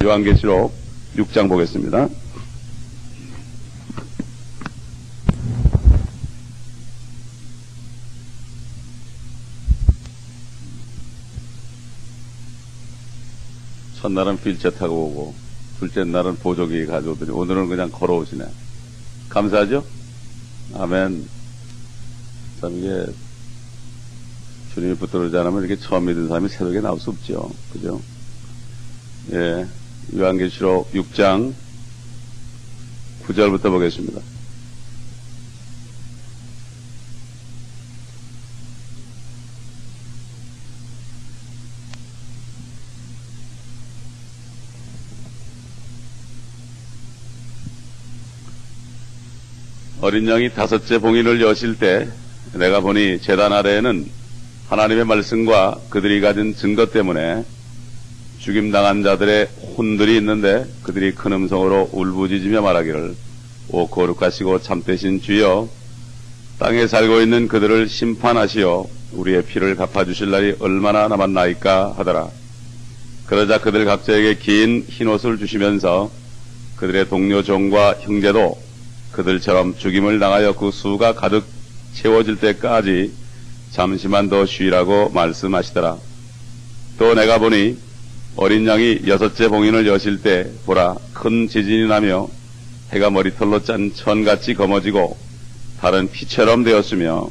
요한계시록 6장 보겠습니다. 첫날은 휠체어 타고 오고 둘째 날은 보조기 가져오더니 오늘은 그냥 걸어오시네. 감사하죠? 아멘. 참 이게 주님이 붙들지 않으면 이렇게 처음 믿은 사람이 새벽에 나올 수 없죠. 그죠? 예. 요한계시록 6장 9절부터 보겠습니다. 어린 양이 다섯째 봉인을 여실 때 내가 보니 제단 아래에는 하나님의 말씀과 그들이 가진 증거 때문에 죽임당한 자들의 혼들이 있는데 그들이 큰 음성으로 울부짖으며 말하기를 오 거룩하시고 참되신 주여 땅에 살고 있는 그들을 심판하시어 우리의 피를 갚아주실 날이 얼마나 남았나이까 하더라. 그러자 그들 각자에게 긴 흰옷을 주시면서 그들의 동료 종과 형제도 그들처럼 죽임을 당하여 그 수가 가득 채워질 때까지 잠시만 더 쉬라고 말씀하시더라. 또 내가 보니 어린 양이 여섯째 봉인을 여실 때 보라 큰 지진이 나며 해가 머리털로 짠 천같이 검어지고 달은 피처럼 되었으며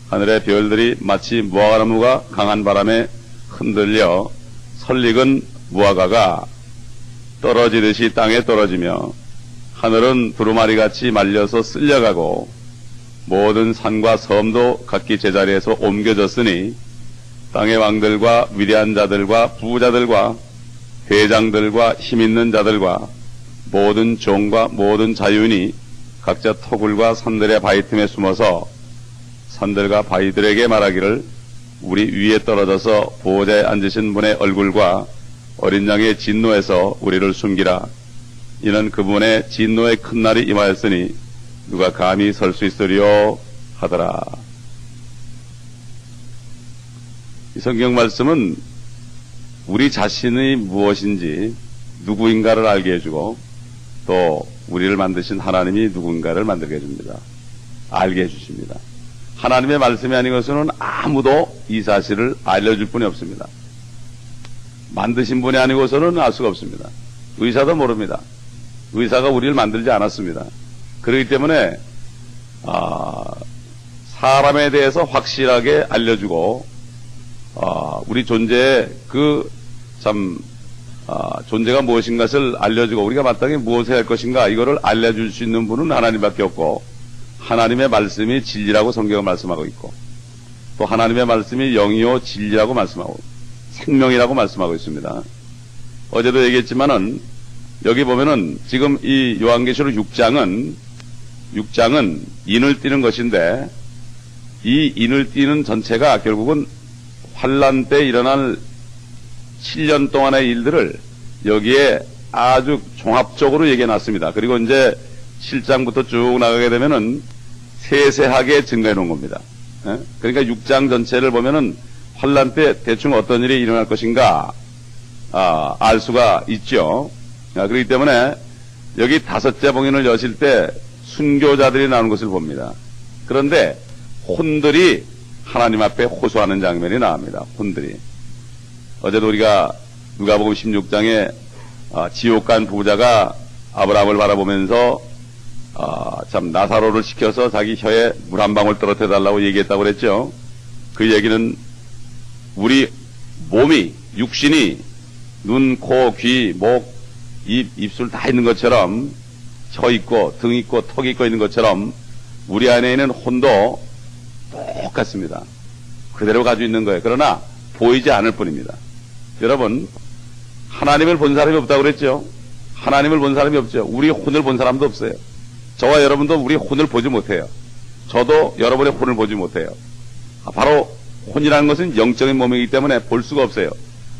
하늘의 별들이 마치 무화과나무가 강한 바람에 흔들려 설익은 무화과가 떨어지듯이 땅에 떨어지며 하늘은 두루마리같이 말려서 쓸려가고 모든 산과 섬도 각기 제자리에서 옮겨졌으니 땅의 왕들과 위대한 자들과 부자들과 대장들과 힘있는 자들과 모든 종과 모든 자유인이 각자 터굴과 산들의 바위 틈에 숨어서 산들과 바위들에게 말하기를 우리 위에 떨어져서 보호자에 앉으신 분의 얼굴과 어린 양의 진노에서 우리를 숨기라. 이는 그분의 진노의 큰 날이 임하였으니 누가 감히 설 수 있으리요 하더라. 이 성경 말씀은 우리 자신이 무엇인지 누구인가를 알게 해주고 또 우리를 만드신 하나님이 누군가를 만들게 해줍니다. 알게 해주십니다. 하나님의 말씀이 아닌 것은 아무도 이 사실을 알려줄 분이 없습니다. 만드신 분이 아니고서는 알 수가 없습니다. 의사도 모릅니다. 의사가 우리를 만들지 않았습니다. 그렇기 때문에 사람에 대해서 확실하게 알려주고 우리 존재의 존재가 무엇인가를 알려주고 우리가 마땅히 무엇을 할 것인가 이거를 알려줄 수 있는 분은 하나님밖에 없고 하나님의 말씀이 진리라고 성경은 말씀하고 있고 또 하나님의 말씀이 영이요 진리라고 말씀하고 생명이라고 말씀하고 있습니다. 어제도 얘기했지만은 여기 보면은 지금 이 요한계시록 6장은 인을 띠는 것인데 이 인을 띠는 전체가 결국은 환란 때 일어날 7년 동안의 일들을 여기에 아주 종합적으로 얘기해 놨습니다. 그리고 이제 7장부터 쭉 나가게 되면은 세세하게 증거해 놓은 겁니다. 그러니까 6장 전체를 보면은 환란 때 대충 어떤 일이 일어날 것인가 알 수가 있죠. 그렇기 때문에 여기 다섯째 봉인을 여실 때 순교자들이 나오는 것을 봅니다. 그런데 혼들이 하나님 앞에 호소하는 장면이 나옵니다. 혼들이. 어제도 우리가 누가복음 16장에 지옥 간 부자가 아브라함을 바라보면서 참 나사로를 시켜서 자기 혀에 물 한 방울 떨어뜨려 달라고 얘기했다고 그랬죠. 그 얘기는 우리 몸이 육신이 눈, 코, 귀, 목, 입, 입술 다 있는 것처럼 혀 있고 등 있고 턱 있고 있는 것처럼 우리 안에 있는 혼도 똑같습니다. 그대로 가지고 있는 거예요. 그러나 보이지 않을 뿐입니다. 여러분 하나님을 본 사람이 없다고 그랬죠. 하나님을 본 사람이 없죠. 우리 혼을 본 사람도 없어요. 저와 여러분도 우리 혼을 보지 못해요. 저도 여러분의 혼을 보지 못해요. 바로 혼이라는 것은 영적인 몸이기 때문에 볼 수가 없어요.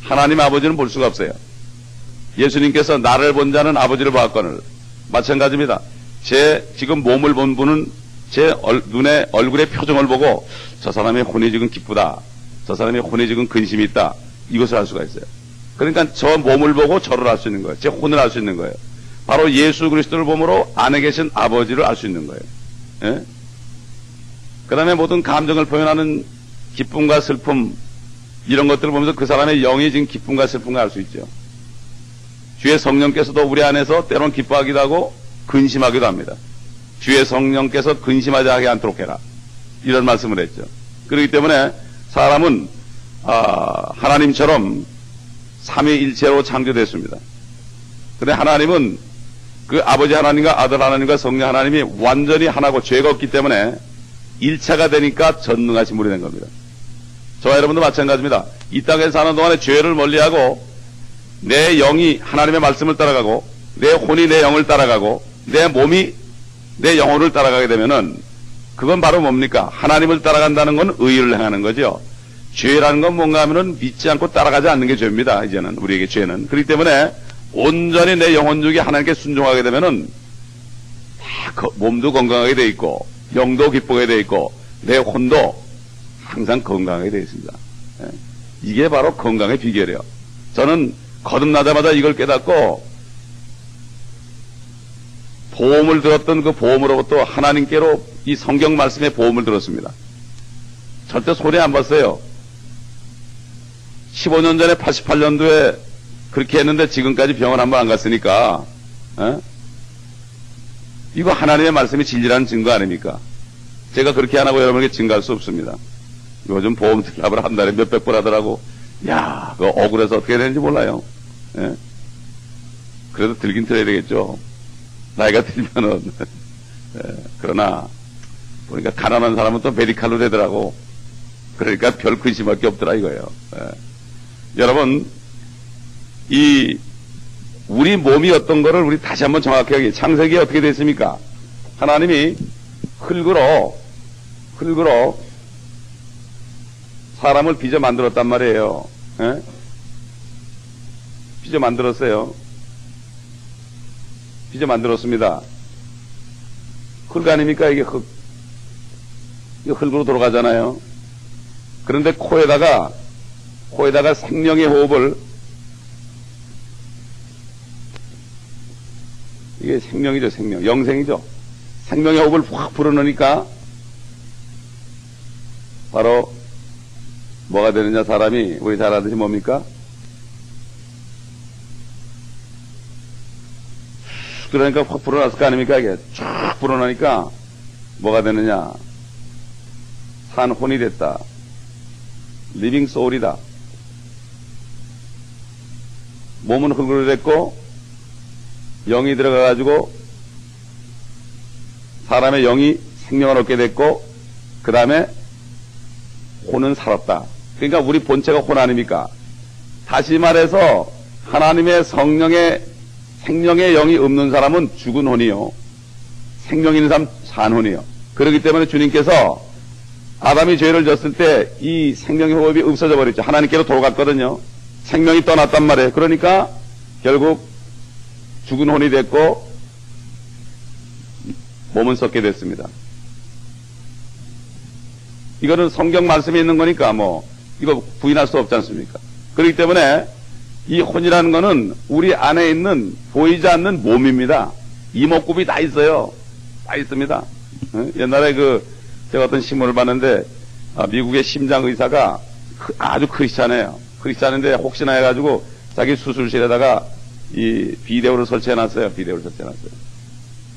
하나님 아버지는 볼 수가 없어요. 예수님께서 나를 본 자는 아버지를 보았거늘 마찬가지입니다. 제 지금 몸을 본 분은 제 눈에 얼굴의 표정을 보고 저 사람의 혼이 지금 기쁘다. 저 사람의 혼이 지금 근심이 있다. 이것을 알 수가 있어요. 그러니까 저 몸을 보고 저를 알 수 있는 거예요. 제 혼을 알 수 있는 거예요. 바로 예수 그리스도를 보므로 안에 계신 아버지를 알 수 있는 거예요. 예? 그 다음에 모든 감정을 표현하는 기쁨과 슬픔, 이런 것들을 보면서 그 사람의 영이 지금 기쁨과 슬픔을 알 수 있죠. 주의 성령께서도 우리 안에서 때론 기뻐하기도 하고 근심하기도 합니다. 주의 성령께서 근심하지 않도록 해라. 이런 말씀을 했죠. 그렇기 때문에 사람은 하나님처럼 삼위일체로 창조됐습니다. 그런데 하나님은 그 아버지 하나님과 아들 하나님과 성령 하나님이 완전히 하나고 죄가 없기 때문에 일체가 되니까 전능하신 분이 된 겁니다. 저와 여러분도 마찬가지입니다. 이 땅에 사는 동안에 죄를 멀리하고 내 영이 하나님의 말씀을 따라가고 내 혼이 내 영을 따라가고 내 몸이 내 영혼을 따라가게 되면은 그건 바로 뭡니까? 하나님을 따라간다는 건 의를 행하는 거죠. 죄라는 건 뭔가 하면은 믿지 않고 따라가지 않는 게 죄입니다. 이제는 우리에게 죄는. 그렇기 때문에 온전히 내 영혼 중에 하나님께 순종하게 되면은 몸도 건강하게 돼 있고 영도 기쁘게 돼 있고 내 혼도 항상 건강하게 되어 있습니다. 이게 바로 건강의 비결이에요. 저는 거듭나자마자 이걸 깨닫고 보험을 들었던 그 보험으로부터 하나님께로 이 성경 말씀의 보험을 들었습니다. 절대 손해 안 봤어요. 15년 전에 88년도에 그렇게 했는데 지금까지 병원 한 번 안 갔으니까 이거 하나님의 말씀이 진리라는 증거 아닙니까? 제가 그렇게 안 하고 여러분에게 증거할 수 없습니다. 요즘 보험 들납을 한 달에 몇백 불 하더라고. 야, 그거 억울해서 어떻게 되는지 몰라요. 예? 그래도 들긴 들어야 되겠죠. 나이가 들면은. 예, 그러나 보니까 가난한 사람은 또 메디칼로 되더라고. 그러니까 별 근심할 게 없더라 이거예요. 예. 여러분, 우리 몸이 어떤 거를 우리 다시 한번 정확하게, 창세기에 어떻게 됐습니까? 하나님이 흙으로 사람을 빚어 만들었단 말이에요. 예? 빚어 만들었어요. 빚어 만들었습니다. 흙 아닙니까? 이게 흙. 이게 흙으로 돌아가잖아요. 그런데 코에다가 생명의 호흡을, 이게 생명이죠, 생명. 영생이죠. 생명의 호흡을 확 불어넣으니까 바로 뭐가 되느냐, 사람이. 우리 잘 아듯이 뭡니까? 그러니까 확 불어났을 거 아닙니까? 이게 쫙 불어나니까 뭐가 되느냐? 산 혼이 됐다. 리빙 소울이다. 몸은 흙으로 됐고 영이 들어가가지고 사람의 영이 생명을 얻게 됐고 그 다음에 혼은 살았다. 그러니까 우리 본체가 혼 아닙니까? 다시 말해서 하나님의 성령의 생명의 영이 없는 사람은 죽은 혼이요. 생명 있는 사람 산 혼이요. 그렇기 때문에 주님께서 아담이 죄를 졌을 때 이 생명의 호흡이 없어져 버렸죠. 하나님께로 돌아갔거든요. 생명이 떠났단 말이에요. 그러니까 결국 죽은 혼이 됐고 몸은 썩게 됐습니다. 이거는 성경 말씀에 있는 거니까 이거 부인할 수 없지 않습니까? 그렇기 때문에 이 혼이라는 거는 우리 안에 있는 보이지 않는 몸입니다. 이목구비 다 있어요. 다 있습니다. 옛날에 제가 어떤 신문을 봤는데 미국의 심장 의사가 아주 크리스찬이에요. 크리스찬인데 혹시나 해가지고 자기 수술실에다가 이 비데오를 설치해놨어요. 비데오를 설치해놨어요.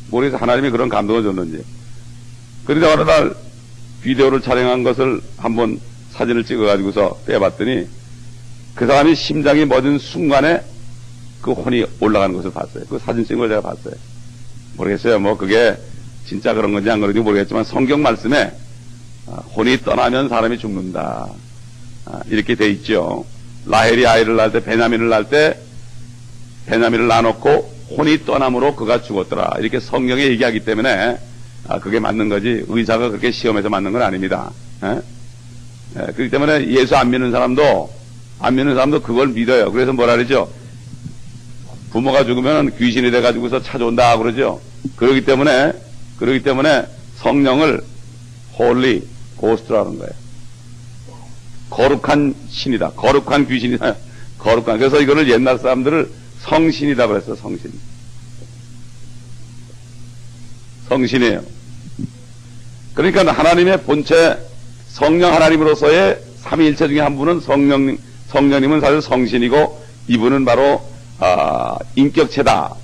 모르겠어요. 하나님이 그런 감동을 줬는지. 그런데 어느 날 비데오를 촬영한 것을 한번 사진을 찍어가지고서 빼봤더니 그 사람이 심장이 멎은 순간에 그 혼이 올라가는 것을 봤어요. 그 사진 찍은 걸 제가 봤어요. 모르겠어요. 그게 진짜 그런 건지 안 그런지 모르겠지만 성경 말씀에 혼이 떠나면 사람이 죽는다. 이렇게 돼 있죠. 라헬이 아이를 낳을 때 베냐민을 낳을 때 베냐민을 낳아놓고 혼이 떠남으로 그가 죽었더라. 이렇게 성경에 얘기하기 때문에 그게 맞는 거지 의사가 그렇게 시험해서 맞는 건 아닙니다. 그렇기 때문에 예수 안 믿는 사람도 그걸 믿어요. 그래서 뭐라 그러죠? 부모가 죽으면 귀신이 돼가지고서 찾아온다 그러죠. 그렇기 때문에 성령을 Holy Ghost라는 거예요. 거룩한 신이다. 거룩한 귀신이다. 거룩한. 그래서 이거를 옛날 사람들을 성신이라고 했어, 성신. 성신이에요. 그러니까 하나님의 본체 성령 하나님으로서의 삼위일체 중에 한 분은 성령님은 사실 성신이고 이분은 바로 인격체다.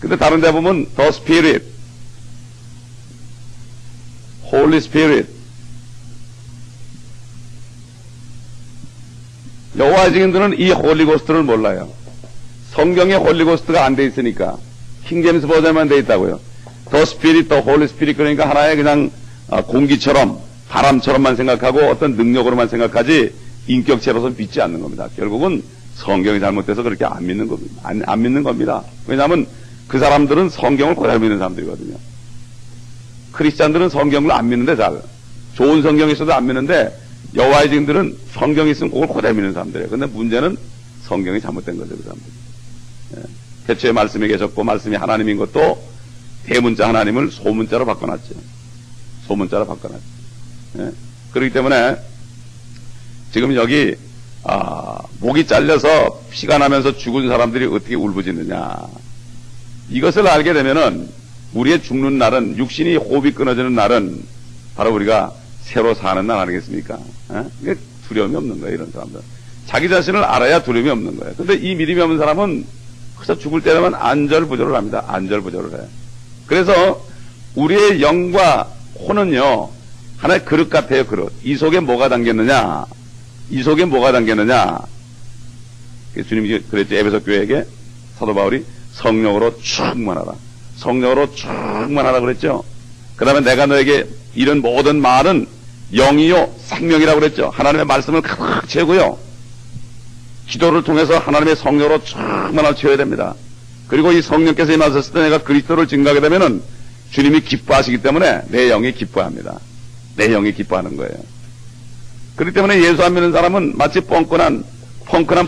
근데 다른 데 보면 The Spirit, Holy Spirit. 여호와 증인들은 이 홀리고스트를 몰라요. 성경에 홀리고스트가 안 돼 있으니까. 킹제임스 버전만 돼 있다고요. The Spirit, The Holy Spirit. 그러니까 하나의 그냥 공기처럼 바람처럼만 생각하고 어떤 능력으로만 생각하지 인격체로서 믿지 않는 겁니다. 결국은 성경이 잘못돼서 그렇게 안 믿는 겁니다. 안 믿는 겁니다. 왜냐하면 그 사람들은 성경을 그대로 믿는 사람들이거든요. 크리스찬들은 성경을 안 믿는데 잘. 좋은 성경이 있어도 안 믿는데 여호와의 증인들은 성경이 있으면 그걸 그대로 믿는 사람들이에요. 근데 문제는 성경이 잘못된 거죠, 그 사람들. 예. 태초에 말씀이 계셨고 말씀이 하나님인 것도 대문자 하나님을 소문자로 바꿔놨죠. 소문자로 바꿔놨죠. 예. 그렇기 때문에 지금 여기 목이 잘려서 피가 나면서 죽은 사람들이 어떻게 울부짖느냐. 이것을 알게 되면은 우리의 죽는 날은, 육신이 호흡이 끊어지는 날은 바로 우리가 새로 사는 날 아니겠습니까? 이게 두려움이 없는 거예요, 이런 사람들. 자기 자신을 알아야 두려움이 없는 거예요. 근데 이 믿음이 없는 사람은 그래서 죽을 때 되면 안절부절을 합니다. 안절부절을 해. 그래서 우리의 영과 혼은요, 하나의 그릇 같아요, 그릇. 이 속에 뭐가 담겼느냐? 이 속에 뭐가 담겼느냐? 주님이 그랬죠. 에베소 교회에게 사도 바울이 성령으로 충만하라. 성령으로 충만하라 그랬죠. 그 다음에 내가 너에게 이런 모든 말은 영이요 생명이라고 그랬죠. 하나님의 말씀을 가득 채우고요. 기도를 통해서 하나님의 성령으로 충만하게 채워야 됩니다. 그리고 이 성령께서 임하셨을 때 내가 그리스도를 증거하게 되면은 주님이 기뻐하시기 때문에 내 영이 기뻐합니다. 내 영이 기뻐하는 거예요. 그렇기 때문에 예수 안 믿는 사람은 마치 펑크난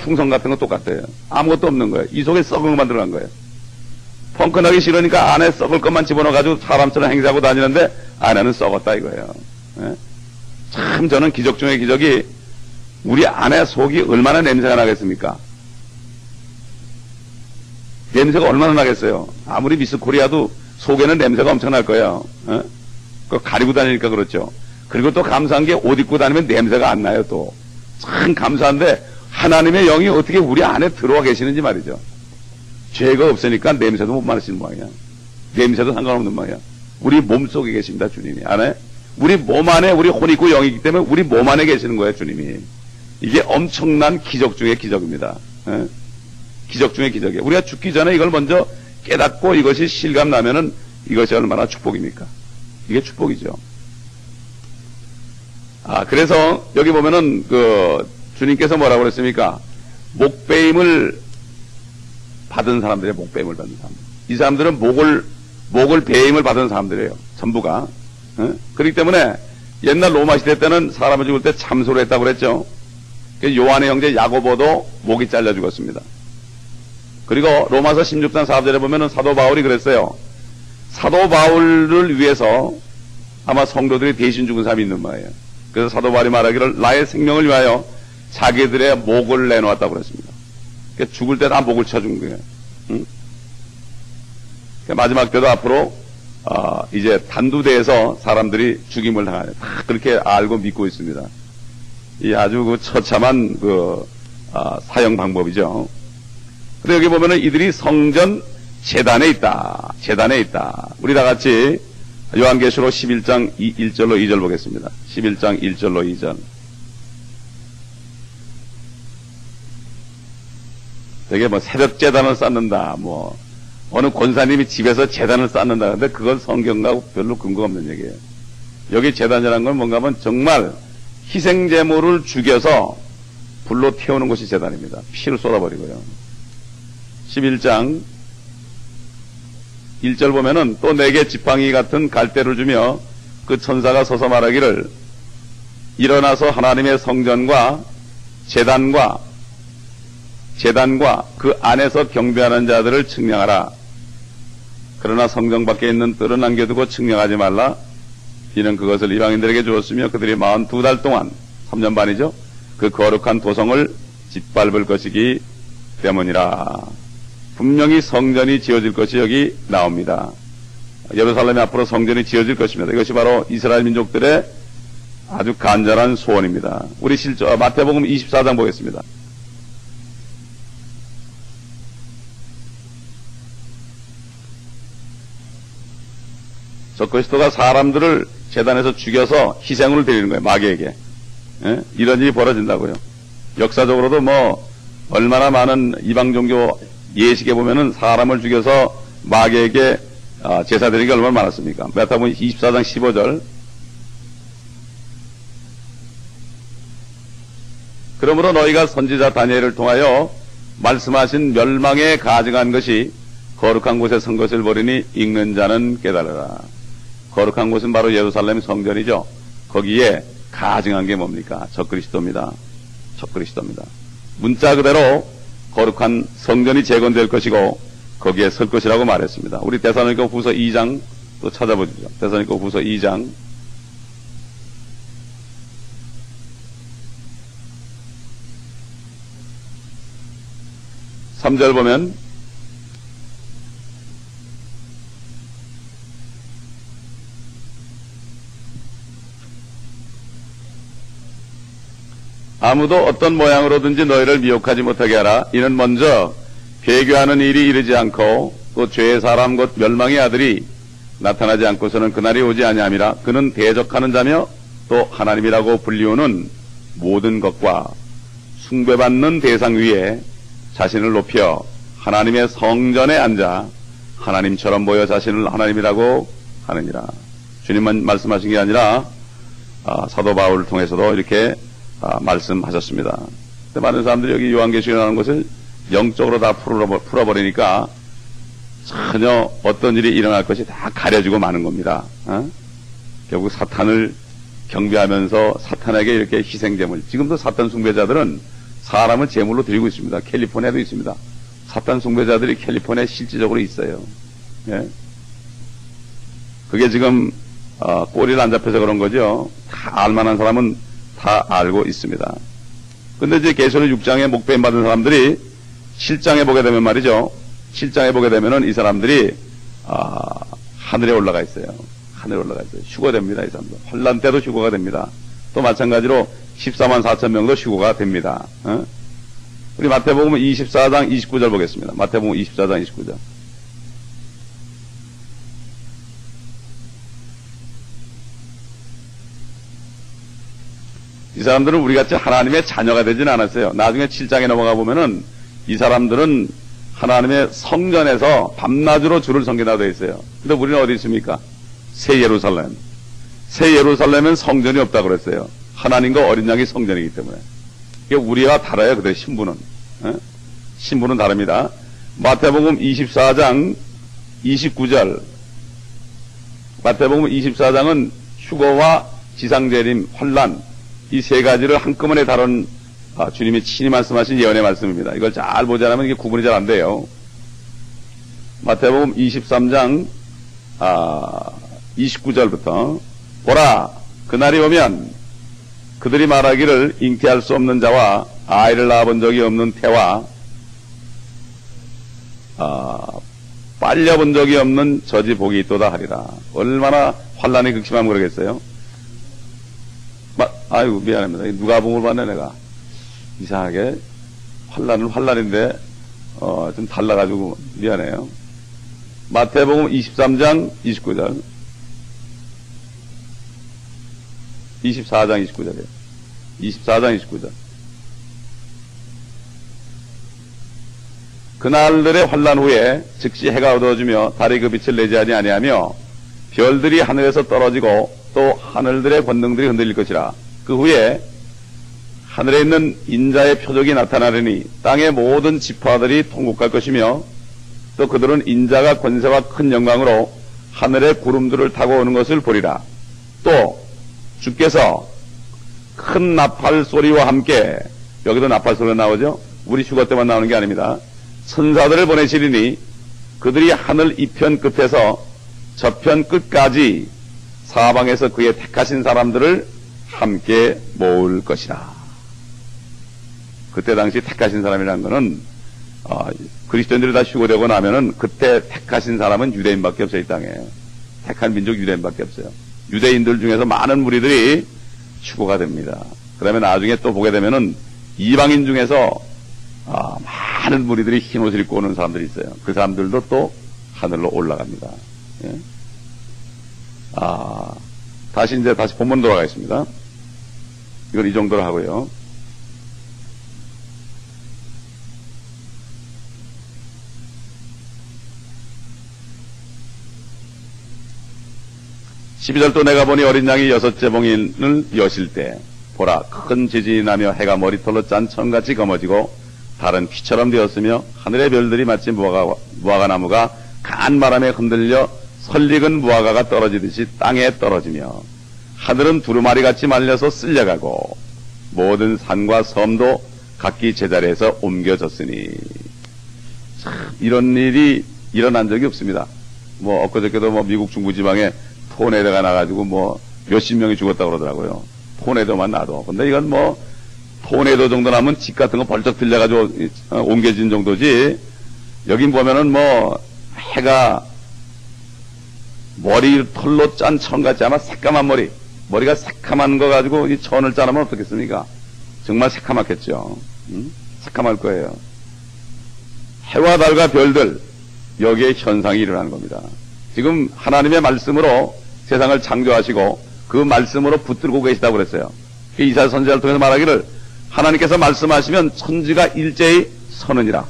풍선 같은 거 똑같아요. 아무것도 없는 거예요. 이 속에 썩은 것만 들어간 거예요. 펑크나기 싫으니까 안에 썩을 것만 집어넣어가지고 사람처럼 행세하고 다니는데 안에는 썩었다 이거예요. 예? 참 저는 기적 중에 기적이 우리 안에 속이 얼마나 냄새가 나겠습니까? 냄새가 얼마나 나겠어요? 아무리 미스 코리아도 속에는 냄새가 엄청 날 거예요. 예? 그거 가리고 다니니까 그렇죠. 그리고 또 감사한 게 옷 입고 다니면 냄새가 안 나요 또. 참 감사한데 하나님의 영이 어떻게 우리 안에 들어와 계시는지 말이죠. 죄가 없으니까 냄새도 못 맡으시는 모양이야. 냄새도 상관없는 모양이야. 우리 몸 속에 계십니다, 주님이. 안에. 우리 몸 안에 우리 혼이 있고 영이기 때문에 우리 몸 안에 계시는 거예요, 주님이. 이게 엄청난 기적 중의 기적입니다. 예? 기적 중의 기적이에요. 우리가 죽기 전에 이걸 먼저 깨닫고 이것이 실감 나면은 이것이 얼마나 축복입니까? 이게 축복이죠. 그래서 여기 보면은 주님께서 뭐라고 그랬습니까? 목배임을 받은 사람들이에요. 목배임을 받은 사람들. 이 사람들은 목을 배임을 받은 사람들이에요. 전부가. 그렇기 때문에 옛날 로마 시대 때는 사람을 죽을 때 참소를 했다고 그랬죠. 요한의 형제 야고보도 목이 잘려 죽었습니다. 그리고 로마서 16장 4절에 보면은 사도 바울이 그랬어요. 사도 바울을 위해서 아마 성도들이 대신 죽은 사람이 있는 거예요. 그래서 사도 바울이 말하기를 나의 생명을 위하여 자기들의 목을 내놓았다고 그랬습니다. 그러니까 죽을 때 다 목을 쳐준 거예요. 응? 그러니까 마지막 때도 앞으로 이제 단두대에서 사람들이 죽임을 당하네. 다 그렇게 알고 믿고 있습니다. 이 아주 처참한 사형 방법이죠. 근데 여기 보면은 이들이 성전 제단에 있다. 제단에 있다. 우리 다 같이 요한계시록 11장 1절로 2절 보겠습니다. 11장 1절로 2절. 되게 새벽 제단을 쌓는다. 어느 권사님이 집에서 제단을 쌓는다. 근데 그건 성경과 별로 근거가 없는 얘기예요. 여기 제단이라는 건 뭔가 하면 정말 희생제물을 죽여서 불로 태우는 것이 제단입니다. 피를 쏟아버리고요. 11장 1절 보면은 또 내게 지팡이 같은 갈대를 주며 그 천사가 서서 말하기를 일어나서 하나님의 성전과 제단과 그 안에서 경배하는 자들을 측량하라. 그러나 성전 밖에 있는 뜰은 남겨두고 측량하지 말라. 이는 그것을 이방인들에게 주었으며 그들이 42달 동안 3년 반이죠. 그 거룩한 도성을 짓밟을 것이기 때문이라. 분명히 성전이 지어질 것이 여기 나옵니다. 예루살렘에 앞으로 성전이 지어질 것입니다. 이것이 바로 이스라엘 민족들의 아주 간절한 소원입니다. 우리 마태복음 24장 보겠습니다. 적그리스도가 사람들을 제단에서 죽여서 희생으로 드리는 거예요. 마귀에게. 예? 이런 일이 벌어진다고요. 역사적으로도 얼마나 많은 이방 종교 예식에 보면은 사람을 죽여서 마귀에게 제사 드리는 게 얼마나 많았습니까? 마태복음 24장 15절. 그러므로 너희가 선지자 다니엘을 통하여 말씀하신 멸망에 가증한 것이 거룩한 곳에 선 것을 보리니 읽는 자는 깨달으라. 거룩한 곳은 바로 예루살렘 성전이죠. 거기에 가증한 게 뭡니까? 적그리스도입니다. 적그리스도입니다. 문자 그대로 거룩한 성전이 재건될 것이고 거기에 설 것이라고 말했습니다. 우리 데살로니가 후서 2장 또 찾아보시죠. 데살로니가 후서 2장 3절 보면 아무도 어떤 모양으로든지 너희를 미혹하지 못하게 하라. 이는 먼저 배교하는 일이 이르지 않고 또 죄의 사람 곧 멸망의 아들이 나타나지 않고서는 그날이 오지 아니함이라. 그는 대적하는 자며 또 하나님이라고 불리우는 모든 것과 숭배받는 대상 위에 자신을 높여 하나님의 성전에 앉아 하나님처럼 보여 자신을 하나님이라고 하느니라. 주님만 말씀하신 게 아니라 사도 바울을 통해서도 이렇게 말씀하셨습니다. 많은 사람들이 여기 요한계시록이라는 것을 영적으로 다 풀어버리니까 전혀 어떤 일이 일어날 것이 다 가려지고 마는 겁니다. 결국 사탄을 경배하면서 사탄에게 이렇게 희생제물, 지금도 사탄 숭배자들은 사람을 제물로 드리고 있습니다. 캘리포니아도 있습니다. 사탄 숭배자들이 캘리포니아에 실질적으로 있어요. 예? 그게 지금 꼬리를 안 잡혀서 그런 거죠. 다 알만한 사람은 다 알고 있습니다. 근데 이제 계시록 6장에 목배임 받은 사람들이 7장에 보게 되면 말이죠. 7장에 보게 되면은 이 사람들이 하늘에 올라가 있어요. 하늘에 올라가 있어요. 휴거됩니다. 이 사람들. 환란 때도 휴거가 됩니다. 또 마찬가지로 14만 4천 명도 휴거가 됩니다. 우리 마태복음 24장 29절 보겠습니다. 마태복음 24장 29절. 이 사람들은 우리같이 하나님의 자녀가 되지는 않았어요. 나중에 7장에 넘어가 보면은 이 사람들은 하나님의 성전에서 밤낮으로 주를 섬긴다고 되어 있어요. 근데 우리는 어디 있습니까? 새 예루살렘. 새 예루살렘은 성전이 없다고 그랬어요. 하나님과 어린 양이 성전이기 때문에. 이게 우리와 달라요. 그대 신분은. 신분은 다릅니다. 마태복음 24장 29절. 마태복음 24장은 휴거와 지상재림, 환란, 이 세 가지를 한꺼번에 다룬 주님이 친히 말씀하신 예언의 말씀입니다. 이걸 잘 보지 않으면 이게 구분이 잘 안 돼요. 마태복음 23장 29절부터 보라, 그날이 오면 그들이 말하기를 잉태할 수 없는 자와 아이를 낳아본 적이 없는 태와 빨려본 적이 없는 저지 복이 있도다 하리라. 얼마나 환란이 극심하면 그러겠어요. 아이고 미안합니다. 누가 복을 받네 내가. 이상하게 환란은 환란인데 좀 달라가지고 미안해요. 마태복음 23장 29절 24장 29절이에요. 24장 29절. 그날들의 환란 후에 즉시 해가 어두워지며 달이 그 빛을 내지 아니하며 별들이 하늘에서 떨어지고 또 하늘들의 권능들이 흔들릴 것이라. 그 후에 하늘에 있는 인자의 표적이 나타나려니 땅의 모든 지파들이 통곡할 것이며 또 그들은 인자가 권세와 큰 영광으로 하늘의 구름들을 타고 오는 것을 보리라. 또 주께서 큰 나팔 소리와 함께, 여기도 나팔 소리가 나오죠. 우리 휴거 때만 나오는 게 아닙니다. 천사들을 보내시리니 그들이 하늘 이편 끝에서 저편 끝까지 사방에서 그의 택하신 사람들을 함께 모을 것이라. 그때 당시 택하신 사람이라는 거는 그리스도인들이 다 휴거되고 나면은 그때 택하신 사람은 유대인밖에 없어요. 이 땅에 택한 민족 유대인밖에 없어요. 유대인들 중에서 많은 무리들이 휴거가 됩니다. 그 다음에 나중에 또 보게 되면은 이방인 중에서 많은 무리들이 흰 옷을 입고 오는 사람들이 있어요. 그 사람들도 또 하늘로 올라갑니다. 예? 다시 본문 돌아가겠습니다. 이걸 이 정도로 하고요. (12절) 또 내가 보니 어린 양이 6째 봉인을 여실 때 보라 큰 지진이 나며 해가 머리털로 짠 천같이 검어지고 달은 피처럼 되었으며 하늘의 별들이 마치 무화과 나무가 강한 바람에 흔들려 설익은 무화과가 떨어지듯이 땅에 떨어지며 하늘은 두루마리같이 말려서 쓸려가고 모든 산과 섬도 각기 제자리에서 옮겨졌으니 이런 일이 일어난 적이 없습니다. 엊그저께도 미국 중부지방에 토네이도가 나가지고 몇십 명이 죽었다고 그러더라고요. 토네이도만 나도. 근데 이건 토네이도 정도 나면 집 같은 거 벌쩍 들려가지고 옮겨진 정도지. 여긴 보면은 해가 머리 털로 짠 천같이 아마 새까만 머리가 새까만 거 가지고 이 천을 짜면 어떻겠습니까? 정말 새까맣겠죠. 새까말 거예요. 해와 달과 별들, 여기에 현상이 일어나는 겁니다. 지금 하나님의 말씀으로 세상을 창조하시고 그 말씀으로 붙들고 계시다고 그랬어요. 이사야 선지자를 통해서 말하기를 하나님께서 말씀하시면 천지가 일제히 서느니라.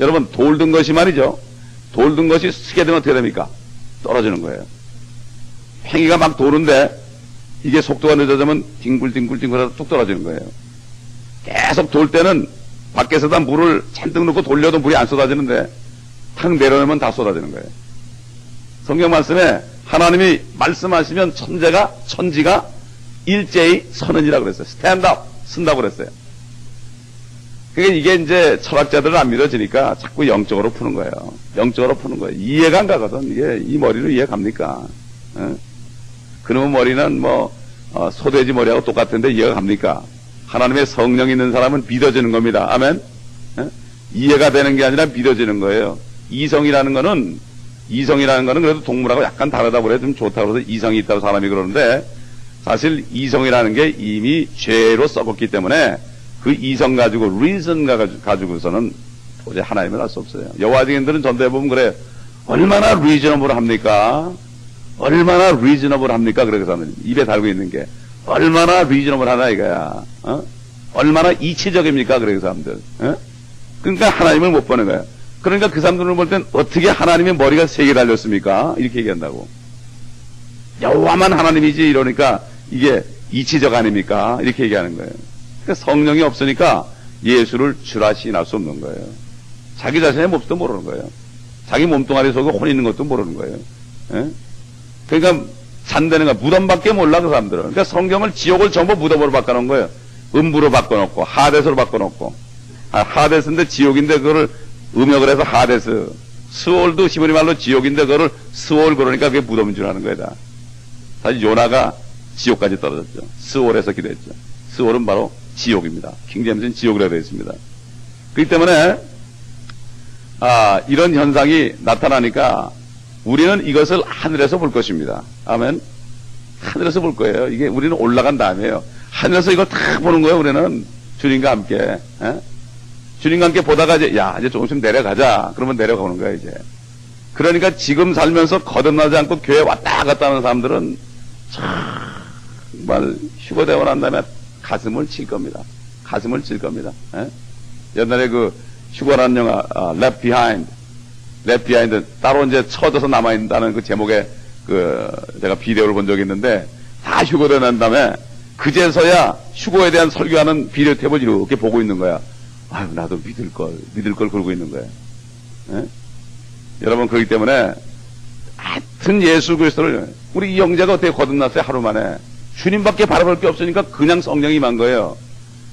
여러분 돌 든 것이 말이죠. 돌 든 것이 쓰게 되면 어떻게 됩니까? 떨어지는 거예요. 팽이가 막 도는데 이게 속도가 늦어지면 뒹굴하다 뚝 떨어지는 거예요. 계속 돌 때는 밖에서다 물을 잔뜩 넣고 돌려도 물이 안 쏟아지는데 탁 내려놓으면 다 쏟아지는 거예요. 성경 말씀에 하나님이 말씀하시면 천지가 일제히 서느니라 그랬어요. 스탠드업 쓴다고 그랬어요. 그게 이게 이제 철학자들은 안 믿어지니까 자꾸 영적으로 푸는 거예요. 영적으로 푸는 거예요. 이해가 안 가거든. 이게 이 머리로 이해 갑니까? 그놈의 머리는 소돼지 머리하고 똑같은데 이해가 갑니까? 하나님의 성령이 있는 사람은 믿어지는 겁니다. 아멘? 이해가 되는 게 아니라 믿어지는 거예요. 이성이라는 거는 그래도 동물하고 약간 다르다고 그래 좀 좋다고 그래서 이성이 있다고 사람이 그러는데 사실 이성이라는 게 이미 죄로 썩었기 때문에 그 이성 가지고 reason 가지고서는 도저히 하나님을 알 수 없어요. 여호와 증인들은 전도해 보면 그래 얼마나 reasonable 합니까? 얼마나 reasonable 합니까? 그래서 입에 달고 있는 게 얼마나 reasonable 하나 이거야. 얼마나 이치적입니까? 그래 그 사람들. 그러니까 하나님을 못 보는 거예요. 그러니까 그 사람들을 볼 땐 어떻게 하나님의 머리가 3개 달렸습니까? 이렇게 얘기한다고. 여호와만 하나님이지 이러니까 이게 이치적 아닙니까? 이렇게 얘기하는 거예요. 그러니까 성령이 없으니까 예수를 주라 시인할 수 없는 거예요. 자기 자신의 몹도 모르는 거예요. 자기 몸뚱아리 속에 혼 있는 것도 모르는 거예요. 그러니까 잔대는 거 무덤밖에 몰라 그 사람들은. 그러니까 성경을 지옥을 전부 무덤으로 바꿔놓은 거예요. 음부로 바꿔놓고 하데스로 바꿔놓고 하데스인데 지옥인데 그거를 음역을 해서 하데스 스월도 히브리 말로 지옥인데 그거를 스월 그러니까 그게 무덤인 줄 아는 거다. 사실 요나가 지옥까지 떨어졌죠. 스월에서 기도했죠. 스월은 바로 지옥입니다. 킹제임스는 지옥이라고 되어 있습니다. 그렇기 때문에 이런 현상이 나타나니까 우리는 이것을 하늘에서 볼 것입니다. 아멘. 하늘에서 볼 거예요. 이게 우리는 올라간 다음에요. 하늘에서 이걸 다 보는 거예요. 우리는 주님과 함께. 주님과 함께 보다가 이제 조금씩 내려가자. 그러면 내려가는 거야 이제. 그러니까 지금 살면서 거듭나지 않고 교회 왔다 갔다 하는 사람들은 정말 휴거되고 난 다음에 가슴을 칠 겁니다. 가슴을 칠 겁니다. 옛날에 그 휴거라는 영화 Left Behind 따로 이제 쳐져서 남아있다는 그 제목의 제가 비디오를 본 적이 있는데 다 휴거되고 난 다음에 그제서야 휴거에 대한 설교하는 비디오 탭을 이렇게 보고 있는 거야. 아유 나도 믿을 걸 걸고 있는 거예요. 여러분 그렇기 때문에 하여튼 예수 그리스도를 우리 이 형제가 어떻게 거듭났어요? 하루 만에. 주님밖에 바라볼 게 없으니까 그냥 성령이 임한 거예요.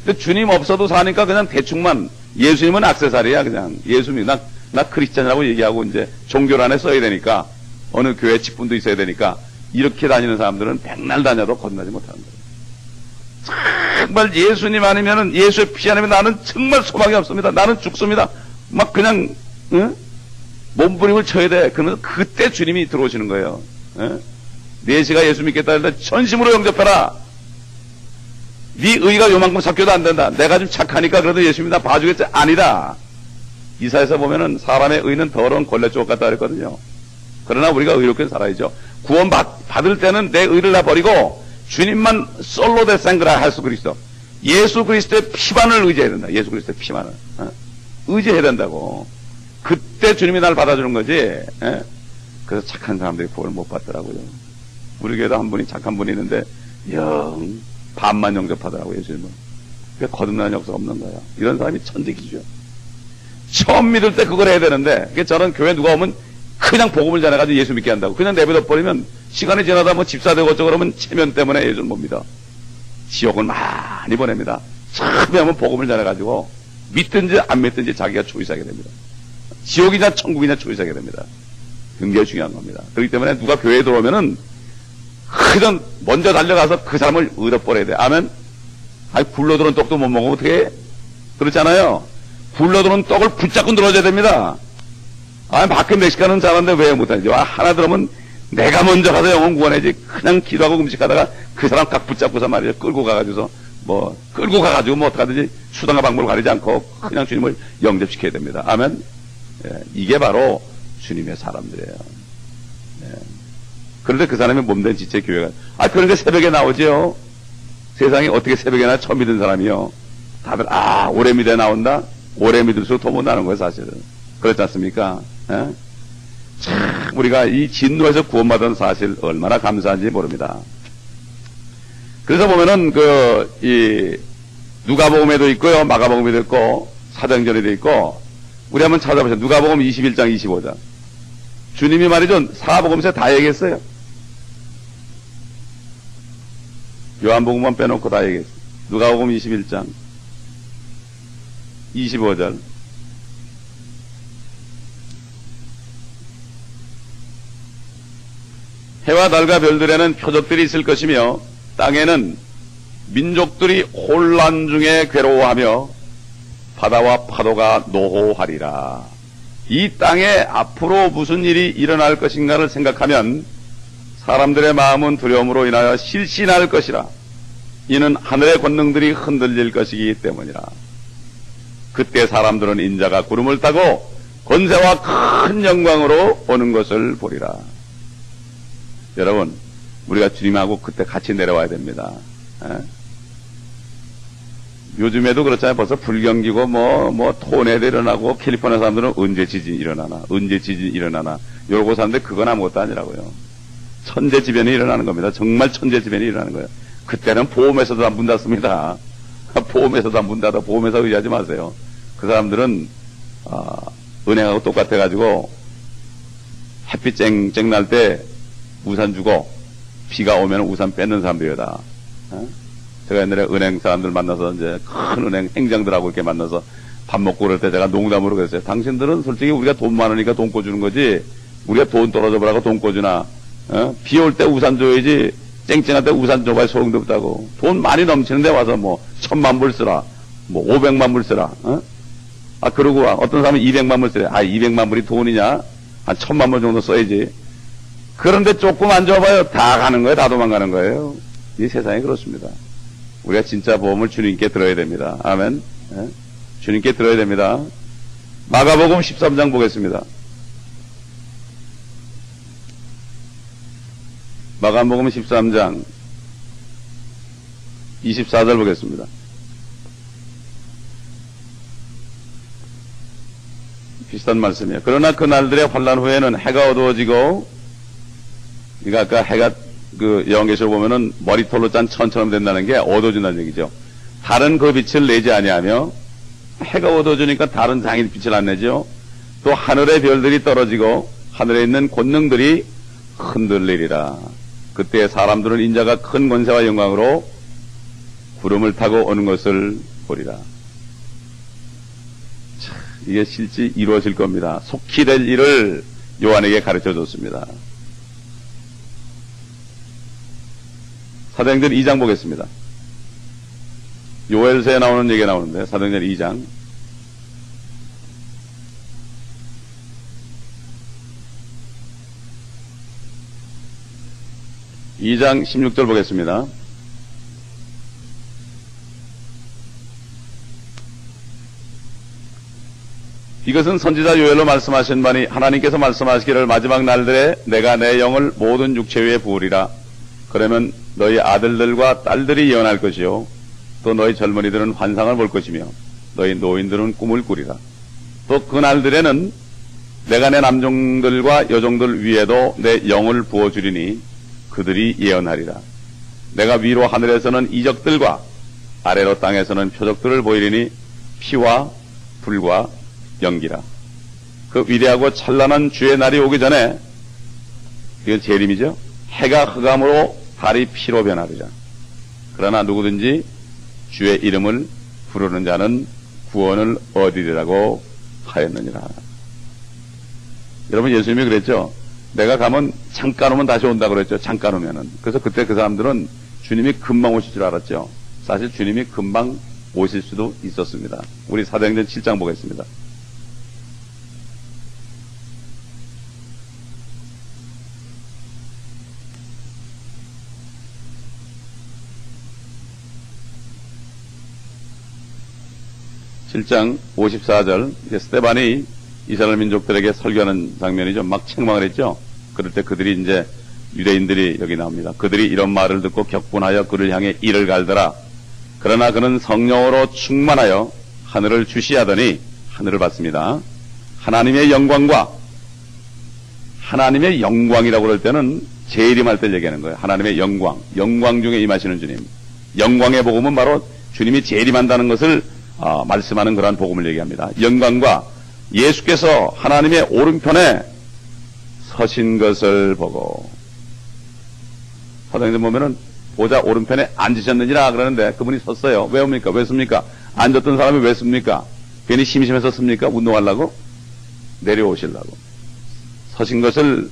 근데 주님 없어도 사니까 그냥 대충만 예수님은 액세서리야 그냥 예수님 나 크리스찬이라고 얘기하고 이제 종교를 안에 써야 되니까 어느 교회 직분도 있어야 되니까 이렇게 다니는 사람들은 백날 다녀도 거듭나지 못하는 거예요. 정말 예수님 아니면은, 예수의 피 아니면 나는 정말 소망이 없습니다. 나는 죽습니다. 막 그냥, 응? 몸부림을 쳐야 돼. 그러면 그때 주님이 들어오시는 거예요. 응? 내시가 예수 믿겠다 했는데 전심으로 영접해라. 네 의가 요만큼 섞여도 안 된다. 내가 좀 착하니까 그래도 예수님이 나 봐주겠지. 아니다. 이사에서 보면은 사람의 의는 더러운 걸레쪽 같다 그랬거든요. 그러나 우리가 의롭게 살아야죠. 구원 받을 때는 내 의를 다 버리고 주님만 솔로 데 생그라 예수 그리스도. 예수 그리스도의 피만을 의지해야 된다. 예수 그리스도의 피만을. 의지해야 된다고. 그때 주님이 날 받아주는 거지. 그래서 착한 사람들이 구원을 못 받더라고요. 우리 교회도 한 분이 착한 분이 있는데 영 반만 영접하더라고요. 예수님은. 그게 거듭나는 역사가 없는 거야. 이런 사람이 천직이죠. 처음 믿을 때 그걸 해야 되는데, 그게 저는 교회 누가 오면 그냥 복음을 전해가지고 예수 믿게 한다고. 그냥 내버려 버리면 시간이 지나다 뭐 집사 되고 어쩌고 그러면 체면 때문에 예수를 못 믿어. 지옥을 많이 보냅니다. 처음에 하면 복음을 전해가지고 믿든지 안 믿든지 자기가 초이스하게 됩니다. 지옥이냐 천국이냐 초이스하게 됩니다. 굉장히 중요한 겁니다. 그렇기 때문에 누가 교회에 들어오면은 그냥 먼저 달려가서 그 사람을 얻어버려야 돼. 아멘? 아니 굴러들은 떡도 못 먹으면 어떻게 해? 그렇잖아요. 굴러들은 떡을 붙잡고 늘어져야 됩니다. 아니 밖에 멕시카는 잘하는데 왜 못하지? 하나 들으면 내가 먼저 가서 영혼 구원해야지. 그냥 기도하고 음식하다가 그 사람 각 붙잡고서 말이죠. 끌고 가가지고 뭐 어떡하든지 수단과 방법을 가리지 않고 그냥 주님을 영접시켜야 됩니다. 아멘? 예, 이게 바로 주님의 사람들이에요. 예. 그런데 그 사람이 몸된 지체 교회가, 그러니까 새벽에 나오죠. 세상에 어떻게 새벽에 나 처음 믿은 사람이요. 다들, 오래 믿어 나온다? 오래 믿을수록 더 못 나는 거예요, 사실은. 그렇지 않습니까? 예? 참, 우리가 이 진노에서 구원받은 사실 얼마나 감사한지 모릅니다. 그래서 보면은, 누가복음에도 있고요, 마가복음에도 있고, 사도행전에도 있고, 우리 한번 찾아보세요. 누가복음 21장, 25장. 주님이 말이죠, 사복음서에 다 얘기했어요. 요한복음만 빼놓고 다 얘기했어요. 누가복음 21장, 25절. 해와 달과 별들에는 표적들이 있을 것이며 땅에는 민족들이 혼란 중에 괴로워하며 바다와 파도가 노호하리라. 이 땅에 앞으로 무슨 일이 일어날 것인가를 생각하면 사람들의 마음은 두려움으로 인하여 실신할 것이라. 이는 하늘의 권능들이 흔들릴 것이기 때문이라. 그때 사람들은 인자가 구름을 타고 권세와 큰 영광으로 오는 것을 보리라. 여러분, 우리가 주님하고 그때 같이 내려와야 됩니다. 요즘에도 그렇잖아요. 벌써 불경기고 토네도 일어나고 캘리포니아 사람들은 언제 지진이 일어나나 이러고 사는데 그건 아무것도 아니라고요. 천재지변이 일어나는 겁니다. 정말 천재지변이 일어나는 거예요. 그때는 보험에서도 안 문 닫습니다. 보험에서도 안 문 닫아. 보험회사 의지하지 마세요. 그 사람들은 은행하고 똑같아가지고 햇빛 쨍쨍 날 때 우산 주고 비가 오면 우산 뺏는 사람들이다. 제가 옛날에 은행 사람들 만나서 이제 큰 은행 행장들하고 이렇게 만나서 밥 먹고 그럴 때 제가 농담으로 그랬어요. 당신들은 솔직히 우리가 돈 많으니까 돈 꿔주는 거지 우리가 돈 떨어져 보라고 돈 꿔주나? 비 올 때 우산 줘야지 쨍쨍할 때 우산 줘봐야 소용도 없다고. 돈 많이 넘치는데 와서 1,000만 불 쓰라, 500만 불 쓰라. 그러고 어떤 사람은 200만 불 쓰래. 200만 불이 돈이냐? 한 1,000만 불 정도 써야지. 그런데 조금 안 줘봐요. 다 가는 거예요. 다 도망가는 거예요. 이 세상이 그렇습니다. 우리가 진짜 보험을 주님께 들어야 됩니다. 아멘. 주님께 들어야 됩니다. 마가복음 13장 보겠습니다. 마가복음 13장 24절 보겠습니다. 비슷한 말씀이에요. 그러나 그 날들의 환난 후에는 해가 어두워지고, 그러니까 아까 해가 영계시로 보면은 머리털로 짠 천처럼 된다는 게 어두워진다는 얘기죠. 다른 그 빛을 내지 아니하며, 해가 어두워지니까 다른 장인 빛을 안 내죠. 또 하늘의 별들이 떨어지고 하늘에 있는 권능들이 흔들리리라. 그때 사람들은 인자가 큰 권세와 영광으로 구름을 타고 오는 것을 보리라. 참, 이게 실제 이루어질 겁니다. 속히 될 일을 요한에게 가르쳐 줬습니다. 사도행전 2장 보겠습니다. 요엘서에 나오는 얘기가 나오는데, 사도행전 2장. (2장) 16절 보겠습니다. 이것은 선지자 요엘로 말씀하신 바니 하나님께서 말씀하시기를 마지막 날들에 내가 내 영을 모든 육체 위에 부으리라. 그러면 너희 아들들과 딸들이 예언할 것이요 또 너희 젊은이들은 환상을 볼 것이며 너희 노인들은 꿈을 꾸리라. 또 그 날들에는 내가 내 남종들과 여종들 위에도 내 영을 부어주리니 그들이 예언하리라. 내가 위로 하늘에서는 이적들과 아래로 땅에서는 표적들을 보이리니 피와 불과 연기라. 그 위대하고 찬란한 주의 날이 오기 전에, 이건 재림이죠. 해가 흑암으로 달이 피로 변하리라. 그러나 누구든지 주의 이름을 부르는 자는 구원을 얻으리라고 하였느니라. 여러분, 예수님이 그랬죠. 내가 가면 잠깐 오면 다시 온다 그랬죠. 잠깐 오면은. 그래서 그때 그 사람들은 주님이 금방 오실 줄 알았죠. 사실 주님이 금방 오실 수도 있었습니다. 우리 사도행전 7장 보겠습니다. (7장) 54절. 스데반이 이스라엘 민족들에게 설교하는 장면이죠. 막 책망을 했죠. 그럴 때 그들이 이제 유대인들이 여기 나옵니다. 그들이 이런 말을 듣고 격분하여 그를 향해 이를 갈더라. 그러나 그는 성령으로 충만하여 하늘을 주시하더니, 하늘을 봤습니다. 하나님의 영광과, 하나님의 영광이라고 그럴 때는 재림할 때 얘기하는 거예요. 하나님의 영광, 영광 중에 임하시는 주님. 영광의 복음은 바로 주님이 재림한다는 것을 말씀하는 그러한 복음을 얘기합니다. 영광과 예수께서 하나님의 오른편에 서신 것을 보고, 사도행전 보면은 보좌 오른편에 앉으셨느니라 그러는데 그분이 섰어요. 왜 옵니까? 왜 씁니까? 앉았던 사람이 왜 씁니까? 괜히 심심해서 씁니까? 운동하려고? 내려오시려고. 서신 것을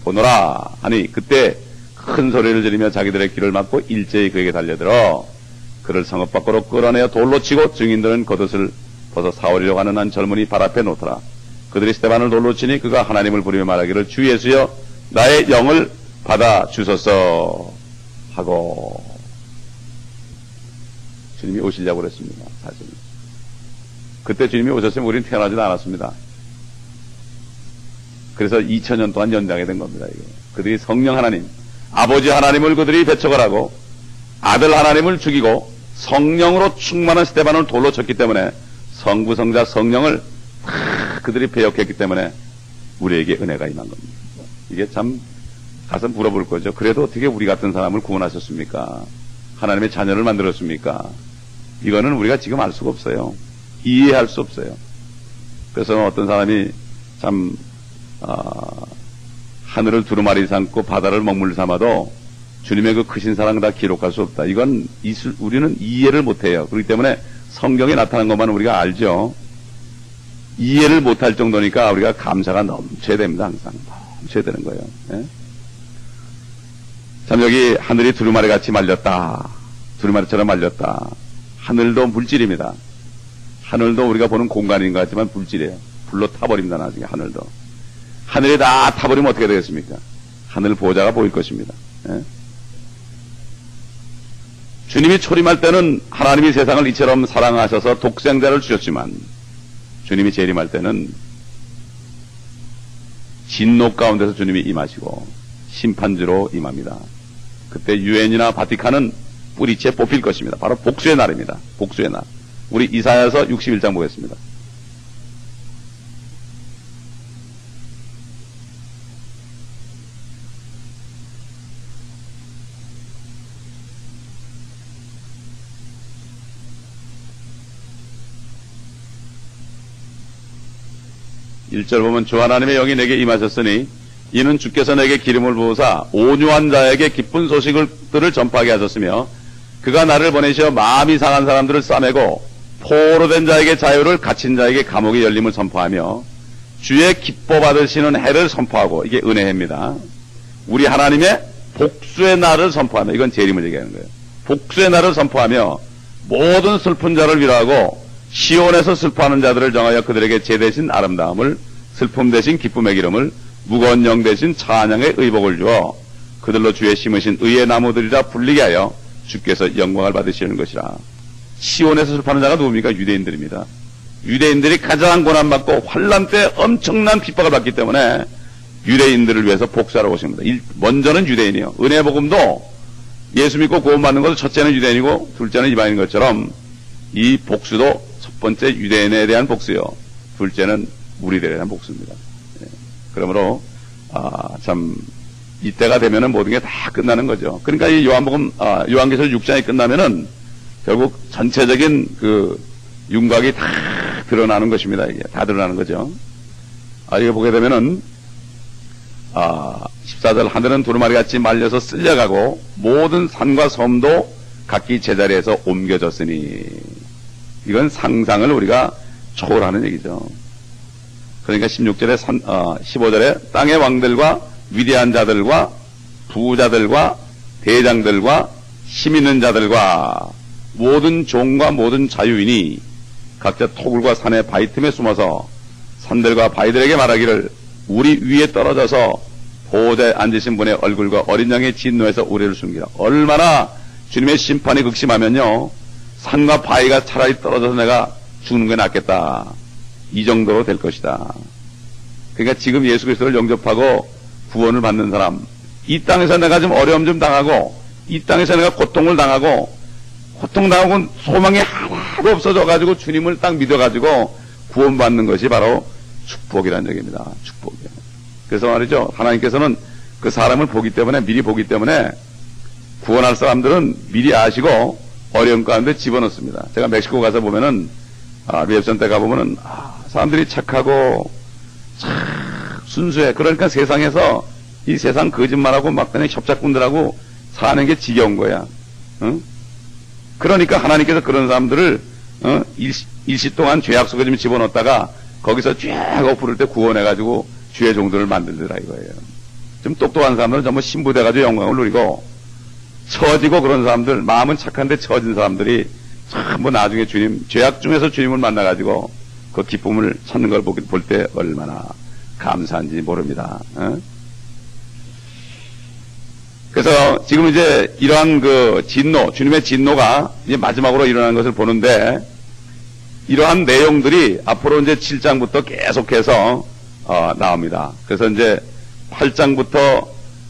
보노라 하니 그때 큰 소리를 지르며 자기들의 길을 막고 일제히 그에게 달려들어 그를 성읍 밖으로 끌어내어 돌로 치고 증인들은 겉옷을 벗어 사오려고 하는 한 젊은이 발 앞에 놓더라. 그들이 스데반을 돌로 치니 그가 하나님을 부르며 말하기를 주 예수여 나의 영을 받아 주소서 하고, 주님이 오시려고 그랬습니다. 사실 그때 주님이 오셨으면 우리는 태어나지도 않았습니다. 그래서 2000년 동안 연장이 된 겁니다. 이거. 그들이 성령 하나님, 아버지 하나님을 그들이 배척을 하고 아들 하나님을 죽이고 성령으로 충만한 스데반을 돌로 쳤기 때문에 성부 성자 성령을 그들이 배역했기 때문에 우리에게 은혜가 임한 겁니다. 이게 참 가슴 불어볼 거죠. 그래도 어떻게 우리 같은 사람을 구원하셨습니까? 하나님의 자녀를 만들었습니까? 이거는 우리가 지금 알 수가 없어요. 이해할 수 없어요. 그래서 어떤 사람이 참 하늘을 두루마리 삼고 바다를 먹물 삼아도 주님의 그 크신 사랑 다 기록할 수 없다. 이건 우리는 이해를 못해요. 그렇기 때문에 성경에 나타난 것만 우리가 알죠. 이해를 못할 정도니까 우리가 감사가 넘쳐야 됩니다. 항상 넘쳐야 되는 거예요. 예? 참 여기 하늘이 두루마리 같이 말렸다. 두루마리처럼 말렸다. 하늘도 물질입니다. 하늘도 우리가 보는 공간인 것 같지만 물질이에요. 불로 타버립니다. 나중에 하늘도. 하늘이 다 타버리면 어떻게 되겠습니까? 하늘 보호자가 보일 것입니다. 예? 주님이 초림할 때는 하나님이 세상을 이처럼 사랑하셔서 독생자를 주셨지만 주님이 재림할 때는 진노 가운데서 주님이 임하시고 심판주로 임합니다. 그때 유엔이나 바티칸은 뿌리채 뽑힐 것입니다. 바로 복수의 날입니다. 복수의 날. 우리 이사야서 61장 보겠습니다. (1절) 보면 주 하나님의 영이 내게 임하셨으니 이는 주께서 내게 기름을 부으사 온유한 자에게 기쁜 소식들을 전파하게 하셨으며 그가 나를 보내시어 마음이 상한 사람들을 싸매고 포로된 자에게 자유를 갇힌 자에게 감옥의 열림을 선포하며 주의 기뻐 받으시는 해를 선포하고, 이게 은혜입니다. 우리 하나님의 복수의 날을 선포하며, 이건 재림을 얘기하는 거예요. 복수의 날을 선포하며 모든 슬픈 자를 위로하고 시온에서 슬퍼하는 자들을 정하여 그들에게 제 대신 아름다움을, 슬픔 대신 기쁨의 기름을, 무거운 영 대신 찬양의 의복을 주어 그들로 주의 심으신 의의 나무들이라 불리게 하여 주께서 영광을 받으시는 것이라. 시온에서 슬퍼하는 자가 누굽니까? 유대인들입니다. 유대인들이 가장 고난받고 환난 때 엄청난 핍박을 받기 때문에 유대인들을 위해서 복수하러 오신 겁니다. 먼저는 유대인이요. 은혜 복음도 예수 믿고 구원받는 것도 첫째는 유대인이고 둘째는 이방인인 것처럼 이 복수도 첫 번째 유대인에 대한 복수요, 둘째는 우리들에 대한 복수입니다. 그러므로 참 이때가 되면은 모든 게 다 끝나는 거죠. 그러니까 이 요한계시록 6장이 끝나면은 결국 전체적인 그 윤곽이 다 드러나는 것입니다. 이게 다 드러나는 거죠. 이거 보게 되면은 14절 하늘은 두루마리같이 말려서 쓸려가고 모든 산과 섬도 각기 제자리에서 옮겨졌으니, 이건 상상을 우리가 초월하는 얘기죠. 그러니까 16절에 15절에 땅의 왕들과 위대한 자들과 부자들과 대장들과 힘 있는 자들과 모든 종과 모든 자유인이 각자 토굴과 산의 바위 틈에 숨어서 산들과 바위들에게 말하기를 우리 위에 떨어져서 보호자에 앉으신 분의 얼굴과 어린 양의 진노에서 우리를 숨기라. 얼마나 주님의 심판이 극심하면요, 산과 바위가 차라리 떨어져서 내가 죽는 게 낫겠다, 이 정도로 될 것이다. 그러니까 지금 예수 그리스도를 영접하고 구원을 받는 사람, 이 땅에서 내가 좀 어려움 좀 당하고, 이 땅에서 내가 고통을 당하고, 고통당하고 소망이 하나도 없어져가지고 주님을 딱 믿어가지고 구원받는 것이 바로 축복이라는 얘기입니다. 축복이요. 그래서 말이죠, 하나님께서는 그 사람을 보기 때문에, 미리 보기 때문에 구원할 사람들은 미리 아시고 어려움 가운데 집어넣습니다. 제가 멕시코 가서 보면은, 리셉션 때 가보면은, 사람들이 착하고 참 순수해. 그러니까 세상에서 이 세상 거짓말하고 막 그냥 협작꾼들하고 사는 게 지겨운 거야. 응? 그러니까 하나님께서 그런 사람들을 일시 동안 죄악 속에 좀 집어넣었다가 거기서 쫙 부를 때 구원해가지고 주의 종들을 만들더라 이거예요. 좀 똑똑한 사람들은 전부 신부돼가지고 영광을 누리고, 처지고 그런 사람들, 마음은 착한데 처진 사람들이 전부 나중에 주님, 죄악 중에서 주님을 만나가지고 그 기쁨을 찾는 걸 볼 때 얼마나 감사한지 모릅니다. 그래서 지금 이제 이러한 그 진노, 주님의 진노가 이제 마지막으로 일어나는 것을 보는데, 이러한 내용들이 앞으로 이제 7장부터 계속해서 나옵니다. 그래서 이제 8장부터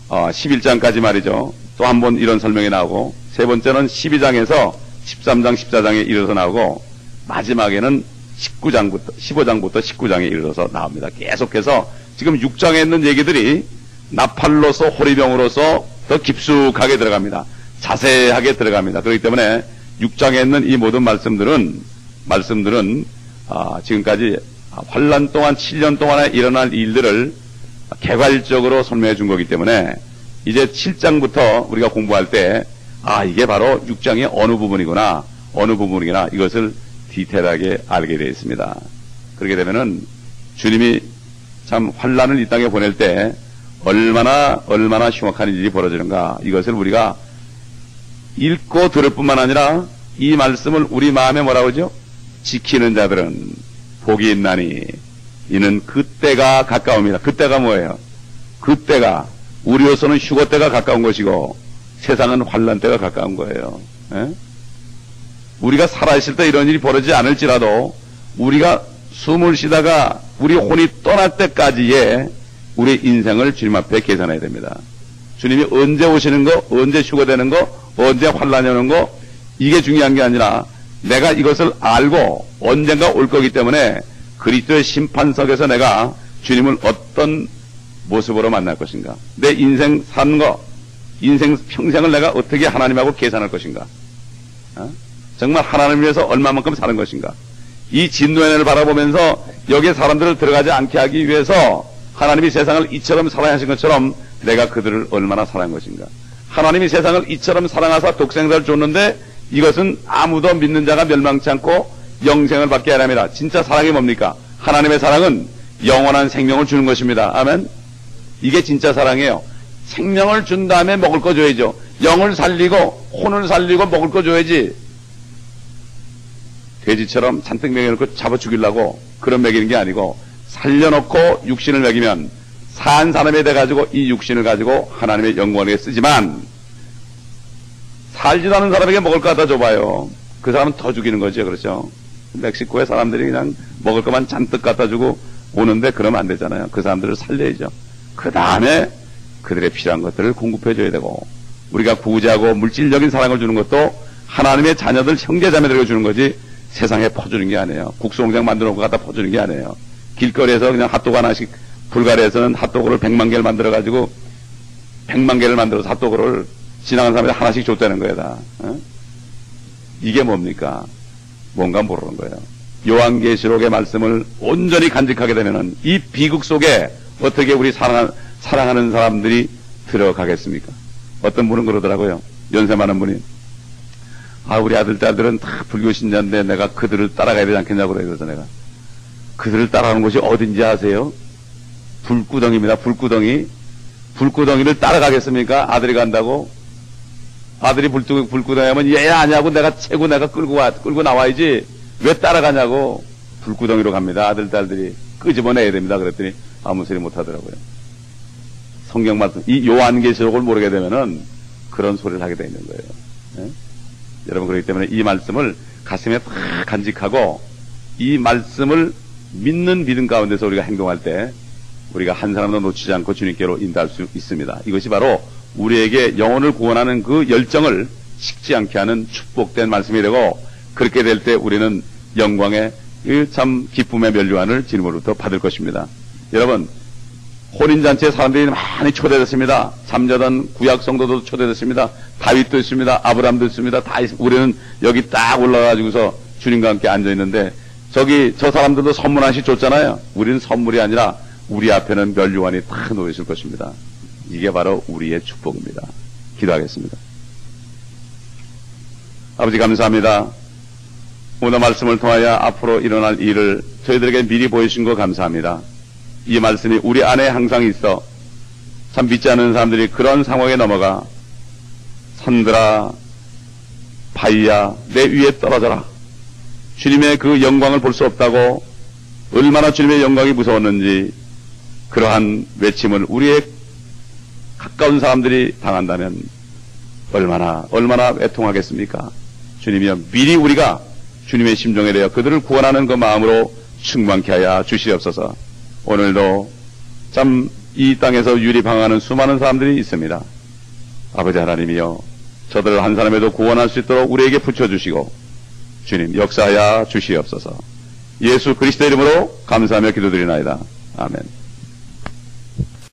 11장까지 말이죠. 또 한 번 이런 설명이 나오고, 세 번째는 12장에서 13장, 14장에 이르러서 나오고, 마지막에는 15장부터 19장에 이르러서 나옵니다. 계속해서 지금 6장에 있는 얘기들이 나팔로서 호리병으로서 더 깊숙하게 들어갑니다. 자세하게 들어갑니다. 그렇기 때문에 6장에 있는 이 모든 말씀들은 지금까지 환난 동안 7년 동안에 일어날 일들을 개괄적으로 설명해 준 거기 때문에 이제 7장부터 우리가 공부할 때 이게 바로 6장의 어느 부분이구나 이것을 디테일하게 알게 되어 있습니다. 그렇게 되면은 주님이 참 환난을 이 땅에 보낼 때 얼마나 흉악한 일이 벌어지는가, 이것을 우리가 읽고 들을 뿐만 아니라 이 말씀을 우리 마음에 뭐라고 하죠? 지키는 자들은 복이 있나니 이는 그때가 가까웁니다. 그때가 뭐예요? 그때가 우리로서는 휴거 때가 가까운 것이고 세상은 환난 때가 가까운 거예요. 우리가 살아있을 때 이런 일이 벌어지지 않을지라도 우리가 숨을 쉬다가 우리 혼이 떠날 때까지의 우리 인생을 주님 앞에 계산해야 됩니다. 주님이 언제 오시는 거, 언제 휴거되는 거, 언제 환난이 오는 거, 이게 중요한 게 아니라 내가 이것을 알고 언젠가 올 거기 때문에 그리스도의 심판석에서 내가 주님을 어떤 모습으로 만날 것인가, 내 인생 사는 거, 인생 평생을 내가 어떻게 하나님하고 계산할 것인가, 정말 하나님을 위해서 얼마만큼 사는 것인가, 이 진노의 날을 바라보면서 여기에 사람들을 들어가지 않게 하기 위해서 하나님이 세상을 이처럼 사랑하신 것처럼 내가 그들을 얼마나 사랑한 것인가. 하나님이 세상을 이처럼 사랑하사 독생자를 줬는데 이것은 아무도 믿는 자가 멸망치 않고 영생을 받게 하랍니다. 진짜 사랑이 뭡니까? 하나님의 사랑은 영원한 생명을 주는 것입니다. 아멘. 이게 진짜 사랑이에요. 생명을 준 다음에 먹을 거 줘야죠. 영을 살리고 혼을 살리고 먹을 거 줘야지. 돼지처럼 잔뜩 먹여놓고 잡아 죽이려고 그런 먹이는 게 아니고 살려놓고 육신을 먹이면 산 사람에 대해 가지고 이 육신을 가지고 하나님의 영광에 쓰지만 살지도 않은 사람에게 먹을 거 갖다 줘봐요. 그 사람은 더 죽이는 거죠. 그렇죠? 멕시코의 사람들이 그냥 먹을 것만 잔뜩 갖다 주고 오는데 그러면 안 되잖아요. 그 사람들을 살려야죠. 그 다음에 그들의 필요한 것들을 공급해 줘야 되고 우리가 구제하고 물질적인 사랑을 주는 것도 하나님의 자녀들 형제자매들에게 주는 거지 세상에 퍼주는 게 아니에요. 국수공장 만들어 놓고 갖다 퍼주는 게 아니에요. 길거리에서 그냥 핫도그 하나씩 불가리아에서는 핫도그를 100만 개를 만들어 가지고 100만 개를 만들어서 핫도그를 지나가는 사람이 하나씩 줬다는 거야 다. 어? 이게 뭡니까? 뭔가 모르는 거예요. 요한계시록의 말씀을 온전히 간직하게 되면은 이 비극 속에 어떻게 우리 사랑하는 사람들이 들어가겠습니까? 어떤 분은 그러더라고요. 연세 많은 분이 우리 아들 딸들은 다 불교 신자인데 내가 그들을 따라가야 되지 않겠냐고 그래서 내가 그들을 따라가는 곳이 어딘지 아세요? 불구덩이입니다. 불구덩이. 불구덩이를 따라가겠습니까? 아들이 간다고? 아들이 불구덩이 하면 얘 아냐고 내가 채고 내가 끌고 나와야지 왜 따라가냐고. 불구덩이로 갑니다. 아들 딸들이 끄집어내야 됩니다. 그랬더니 아무 소리 못 하더라고요. 성경 말씀 이 요한계시록을 모르게 되면은 그런 소리를 하게 되는 거예요. 예? 여러분 그렇기 때문에 이 말씀을 가슴에 다 간직하고 이 말씀을 믿는 믿음 가운데서 우리가 행동할 때 우리가 한 사람도 놓치지 않고 주님께로 인도할 수 있습니다. 이것이 바로 우리에게 영혼을 구원하는 그 열정을 식지 않게 하는 축복된 말씀이 되고 그렇게 될 때 우리는 영광의 참 기쁨의 면류관을 주님으로부터 받을 것입니다. 여러분 혼인잔치에 사람들이 많이 초대됐습니다. 잠자던 구약 성도도 초대됐습니다. 다윗도 있습니다. 아브라함도 있습니다. 다 우리는 여기 딱 올라가지고서 주님과 함께 앉아있는데 저 사람들도 선물 하나씩 줬잖아요. 우리는 선물이 아니라 우리 앞에는 면류관이 다 놓여있을 것입니다. 이게 바로 우리의 축복입니다. 기도하겠습니다. 아버지 감사합니다. 오늘 말씀을 통하여 앞으로 일어날 일을 저희들에게 미리 보여주신 거 감사합니다. 이 말씀이 우리 안에 항상 있어 참 믿지 않는 사람들이 그런 상황에 넘어가 산들아 바위야 내 위에 떨어져라. 주님의 그 영광을 볼 수 없다고 얼마나 주님의 영광이 무서웠는지 그러한 외침을 우리의 가까운 사람들이 당한다면 얼마나 애통하겠습니까? 주님이여 미리 우리가 주님의 심정에 대하여 그들을 구원하는 그 마음으로 충만케 하여 주시옵소서. 오늘도 참 이 땅에서 유리방황하는 수많은 사람들이 있습니다. 아버지 하나님이여 저들 한 사람에도 구원할 수 있도록 우리에게 붙여주시고 주님 역사하여 주시옵소서. 예수 그리스도 이름으로 감사하며 기도드리나이다. 아멘.